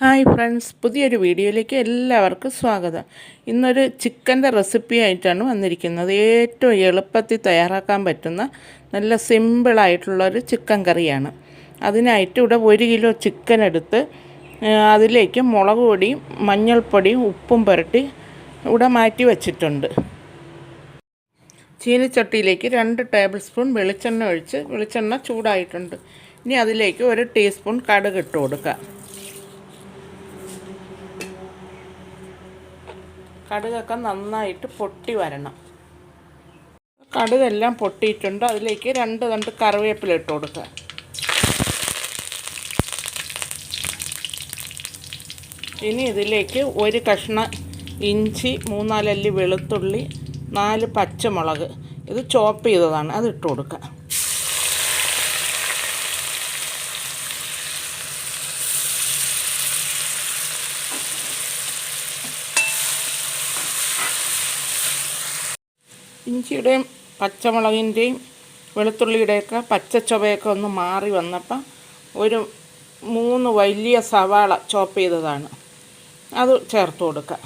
Hi friends, പുതിയൊരു വീഡിയോയിലേക്ക് എല്ലാവർക്കും സ്വാഗതം. ഇന്നൊരു ചിക്കൻ്റെ റെസിപ്പി ആയിട്ടാണ് വന്നിരിക്കുന്നത്. ഏറ്റവും എളുപ്പത്തിൽ തയ്യാറാക്കാൻ പറ്റുന്ന നല്ല സിമ്പിളായിട്ടുള്ളൊരു ചിക്കൻ കറിയാണ്. അതിനായിട്ട് ഇവിടെ 1 കിലോ ചിക്കൻ എടുത്ത് അതിലേക്ക് മുളക് പൊടിയും മഞ്ഞൾപ്പൊടിയും ഉപ്പും പുരട്ടി ഇവിടെ മാറ്റി വച്ചിട്ടുണ്ട്. ചീനിച്ചട്ടിയിലേക്ക് 2 ടേബിൾ സ്പൂൺ വെളിച്ചെണ്ണ ഒഴിച്ച് വെളിച്ചെണ്ണ ചൂടായിട്ടുണ്ട്. ഇനി അതിലേക്ക് 1 ടീസ്പൂൺ കടുക് ഇട്ട് കൊടുക്കുക. കടുകൊക്കെ നന്നായിട്ട് പൊട്ടി വരണം. കടുകെല്ലാം പൊട്ടിയിട്ടുണ്ട്. അതിലേക്ക് 2 തണ്ട് കറിവേപ്പില ഇട്ട് കൊടുക്കുക. ഇനി ഇതിലേക്ക് 1 കഷ്ണം ഇഞ്ചി, 3-4 അല്ലി വെളുത്തുള്ളി, 4 പച്ചമുളക്, ഇത് ചോപ്പ് ചെയ്തതാണ്, അത് ഇട്ട് കൊടുക്കുക. ഇഞ്ചിയുടെയും പച്ചമുളകിൻ്റെയും വെളുത്തുള്ളിയുടെയൊക്കെ പച്ചച്ചുവയൊക്കെ ഒന്ന് മാറി വന്നപ്പോൾ ഒരു 3 വലിയ സവാള ചോപ്പ് ചെയ്തതാണ്, അത് ചേർത്ത് കൊടുക്കുക.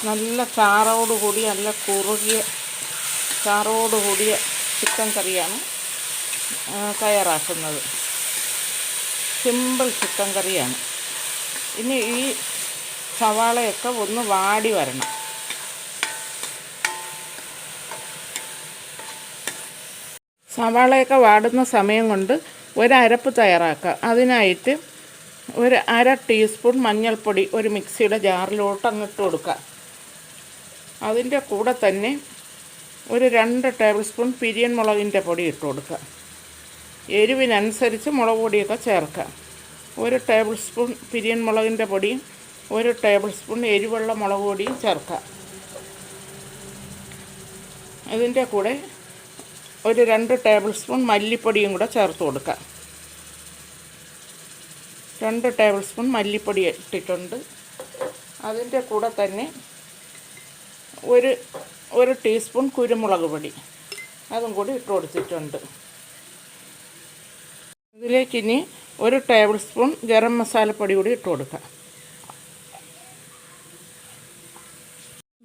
നല്ല ചാറോടുകൂടി നല്ല കുറുകിയ ചാറോടുകൂടിയ ചിക്കൻ കറിയാണ് തയ്യാറാക്കുന്നത്. സിമ്പിൾ ചിക്കൻ കറിയാണ്. ഇനി ഈ സവാളയൊക്കെ ഒന്ന് വാടി വരണം. സവാളയൊക്കെ വാടുന്ന സമയം കൊണ്ട് ഒരു അരപ്പ് തയ്യാറാക്കുക. അതിനായിട്ട് 1/2 ടീസ്പൂൺ മഞ്ഞൾപ്പൊടി ഒരു മിക്സിയുടെ ജാറിലോട്ട് അങ്ങിട്ട് കൊടുക്കുക. അതിൻ്റെ കൂടെ തന്നെ 2 ടേബിൾ സ്പൂൺ പിരിയൻ മുളകിൻ്റെ പൊടി ഇട്ട് കൊടുക്കുക. എരിവിനനുസരിച്ച് മുളക് പൊടിയൊക്കെ ചേർക്കുക. 1 ടേബിൾ സ്പൂൺ പിരിയൻ മുളകിൻ്റെ പൊടിയും 1 ടേബിൾ സ്പൂൺ എരിവുള്ള മുളക് പൊടിയും ചേർക്കുക. ഇതിൻ്റെ കൂടെ 2 ടേബിൾ സ്പൂൺ മല്ലിപ്പൊടിയും കൂടെ ചേർത്ത് കൊടുക്കുക. 2 ടേബിൾ സ്പൂൺ മല്ലിപ്പൊടി ഇട്ടിട്ടുണ്ട്. അതിൻ്റെ കൂടെ തന്നെ 1 ടീസ്പൂൺ കുരുമുളക് പൊടി അതും കൂടി ഇട്ട് കൊടുത്തിട്ടുണ്ട്. ഇതിലേക്കിനി 1 ടേബിൾ സ്പൂൺ ഗരം മസാലപ്പൊടി കൂടി ഇട്ട് കൊടുക്കുക.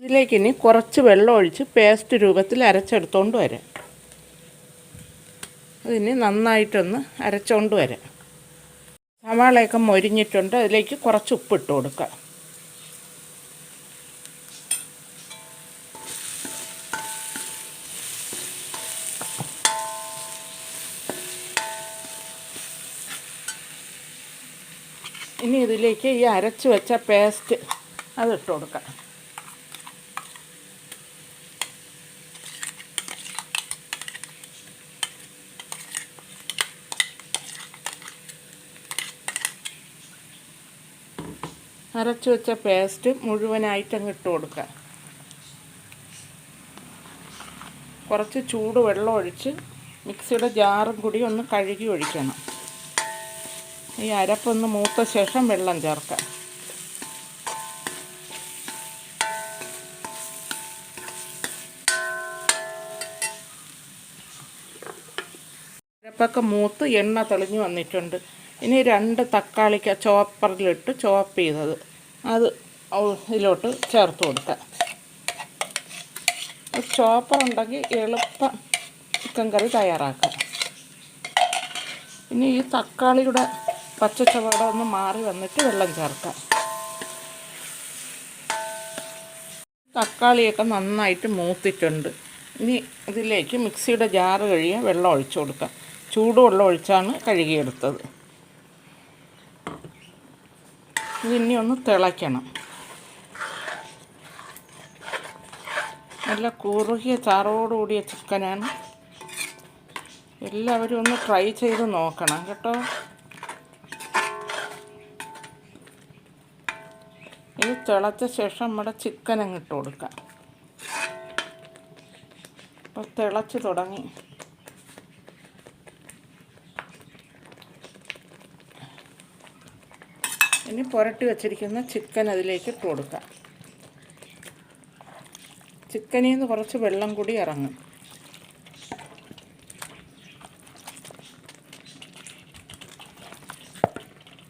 ഇതിലേക്കിനി കുറച്ച് വെള്ളം ഒഴിച്ച് പേസ്റ്റ് രൂപത്തിൽ അരച്ചെടുത്തുകൊണ്ട് വരാം. അതിന് നന്നായിട്ടൊന്ന് അരച്ചുകൊണ്ട് വരാം. സവാളയൊക്കെ മൊരിഞ്ഞിട്ടുണ്ട്. അതിലേക്ക് കുറച്ച് ഉപ്പിട്ട് കൊടുക്കുക. ഇനി ഇതിലേക്ക് ഈ അരച്ച് വെച്ച പേസ്റ്റ് അതിട്ട് കൊടുക്കാം. അരച്ച് വെച്ച പേസ്റ്റ് മുഴുവനായിട്ടങ്ങ് ഇട്ട് കൊടുക്കുക. കുറച്ച് ചൂട് വെള്ളം ഒഴിച്ച് മിക്സിയുടെ ജാറും കൂടി ഒന്ന് കഴുകി ഒഴിക്കണം. ഈ അരപ്പൊന്ന് മൂത്ത ശേഷം വെള്ളം ചേർക്കുക. അരപ്പൊക്കെ മൂത്ത് എണ്ണ തെളിഞ്ഞ് വന്നിട്ടുണ്ട്. ഇനി 2 തക്കാളിക്ക ചോപ്പറിലിട്ട് ചോപ്പ് ചെയ്തത് അത് ഇതിലോട്ട് ചേർത്ത് കൊടുക്കുക. ചോപ്പർ ഉണ്ടെങ്കിൽ എളുപ്പം ചിക്കൻ കറി തയ്യാറാക്കാം. ഇനി ഈ തക്കാളിയുടെ പച്ചച്ചവട ഒന്ന് മാറി വന്നിട്ട് വെള്ളം ചേർക്കാം. തക്കാളിയൊക്കെ നന്നായിട്ട് മൂത്തിട്ടുണ്ട്. ഇനി ഇതിലേക്ക് മിക്സിയുടെ ജാറ് കഴുകിയ വെള്ളം ഒഴിച്ചു കൊടുക്കാം. ചൂടുവെള്ളം ഒഴിച്ചാണ് കഴുകിയെടുത്തത്. ഇതിനി ഒന്ന് തിളയ്ക്കണം. നല്ല കുറുകിയ ചാറോടുകൂടിയ ചിക്കനാണ്. എല്ലാവരും ഒന്ന് ട്രൈ ചെയ്ത് നോക്കണം കേട്ടോ. ഇത് തിളച്ച ശേഷം നമ്മുടെ ചിക്കൻ അങ്ങിട്ട് കൊടുക്കാം. അപ്പോൾ തിളച്ച് തുടങ്ങി. ഇനി പുരട്ടി വച്ചിരിക്കുന്ന ചിക്കൻ അതിലേക്ക് ഇട്ട് കൊടുക്കാം. ചിക്കനിൽ നിന്ന് കുറച്ച് വെള്ളം കൂടി ഇറങ്ങും.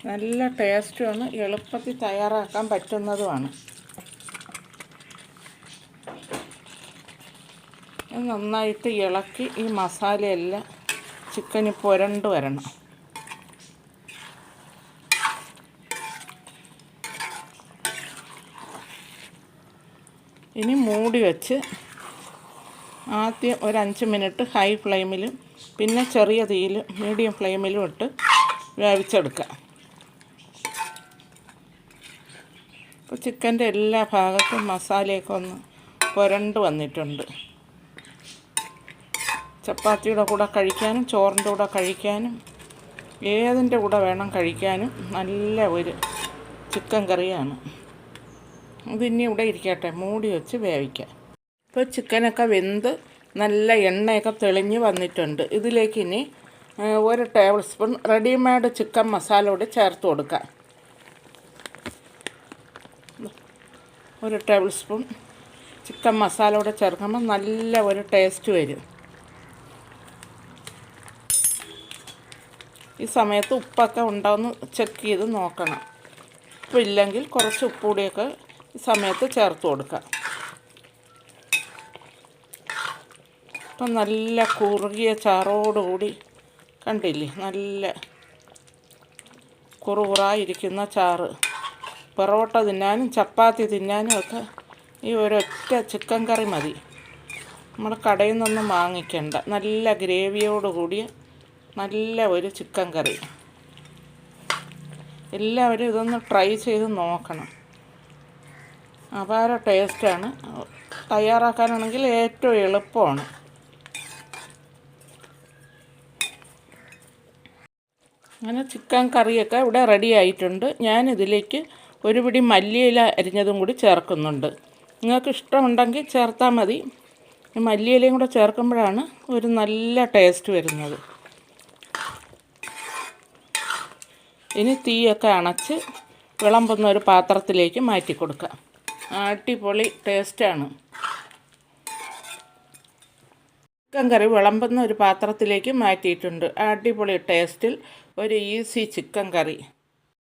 നല്ല ടേസ്റ്റുമാണ്, എളുപ്പത്തിൽ തയ്യാറാക്കാൻ പറ്റുന്നതുമാണ്. നന്നായിട്ട് ഇളക്കി ഈ മസാലയെല്ലാം ചിക്കനിൽ പുരണ്ട് വരണം. ഇനി മൂടി വെച്ച് ആദ്യം ഒരു 5 മിനിറ്റ് ഹൈ ഫ്ലെയിമിലും പിന്നെ ചെറിയ തീയിൽ മീഡിയം ഫ്ലെയിമിലും ഇട്ട് വേവിച്ചെടുക്കുക. ഇപ്പോൾ ചിക്കൻ്റെ എല്ലാ ഭാഗത്തും മസാലയൊക്കെ ഒന്ന് പുരണ്ട് വന്നിട്ടുണ്ട്. ചപ്പാത്തിയുടെ കൂടെ കഴിക്കാനും ചോറിൻ്റെ കൂടെ കഴിക്കാനും ഏതിൻ്റെ കൂടെ വേണം കഴിക്കാനും നല്ല ഒരു ചിക്കൻ കറിയാണ്. ഇതിനി ഇവിടെ ഇരിക്കട്ടെ, മൂടി വെച്ച് വേവിക്കാം. ഇപ്പോൾ ചിക്കനൊക്കെ വെന്ത് നല്ല എണ്ണയൊക്കെ തെളിഞ്ഞ് വന്നിട്ടുണ്ട്. ഇതിലേക്ക് ഇനി 1 table spoon readymade chicken masala കൂടി ചേർത്ത് കൊടുക്കാം. 1 ടേബിൾ സ്പൂൺ ചിക്കൻ മസാല കൂടെ ചേർക്കുമ്പോൾ നല്ല ഒരു ടേസ്റ്റ് വരും. ഈ സമയത്ത് ഉപ്പൊക്കെ ഉണ്ടോയെന്ന് ചെക്ക് ചെയ്ത് നോക്കണം. ഉപ്പില്ലെങ്കിൽ കുറച്ച് ഉപ്പ് കൂടിയൊക്കെ ഈ സമയത്ത് ചേർത്ത് കൊടുക്കാം. ഇപ്പം നല്ല കുറുകിയ ചാറോടുകൂടി കണ്ടില്ലേ, നല്ല കുറുകുറായിരിക്കുന്ന ചാറ്. പൊറോട്ട തിന്നാനും ചപ്പാത്തി തിന്നാനും ഒക്കെ ഈ ഒരൊറ്റ ചിക്കൻ കറി മതി. നമ്മൾ കടയിൽ നിന്നൊന്നും വാങ്ങിക്കണ്ട. നല്ല ഗ്രേവിയോട് കൂടിയ നല്ല ഒരു ചിക്കൻ കറി. എല്ലാവരും ഇതൊന്ന് ട്രൈ ചെയ്ത് നോക്കണം. അപാര ടേസ്റ്റാണ്. തയ്യാറാക്കാനാണെങ്കിൽ ഏറ്റവും എളുപ്പമാണ്. അങ്ങനെ ചിക്കൻ കറിയൊക്കെ ഇവിടെ റെഡി ആയിട്ടുണ്ട്. ഞാനിതിലേക്ക് ഒരു പിടി മല്ലിയില അരിഞ്ഞതും കൂടി ചേർക്കുന്നുണ്ട്. നിങ്ങൾക്ക് ഇഷ്ടമുണ്ടെങ്കിൽ ചേർത്താൽ മതി. മല്ലിയിലയും കൂടെ ചേർക്കുമ്പോഴാണ് ഒരു നല്ല ടേസ്റ്റ് വരുന്നത്. ഇനി തീയൊക്കെ അണച്ച് വിളമ്പുന്ന ഒരു പാത്രത്തിലേക്ക് മാറ്റി കൊടുക്കുക. അടിപൊളി ടേസ്റ്റാണ്. ചിക്കൻ കറി വിളമ്പുന്ന ഒരു പാത്രത്തിലേക്ക് മാറ്റിയിട്ടുണ്ട്. അടിപൊളി ടേസ്റ്റിൽ ഒരു ഈസി ചിക്കൻ കറി.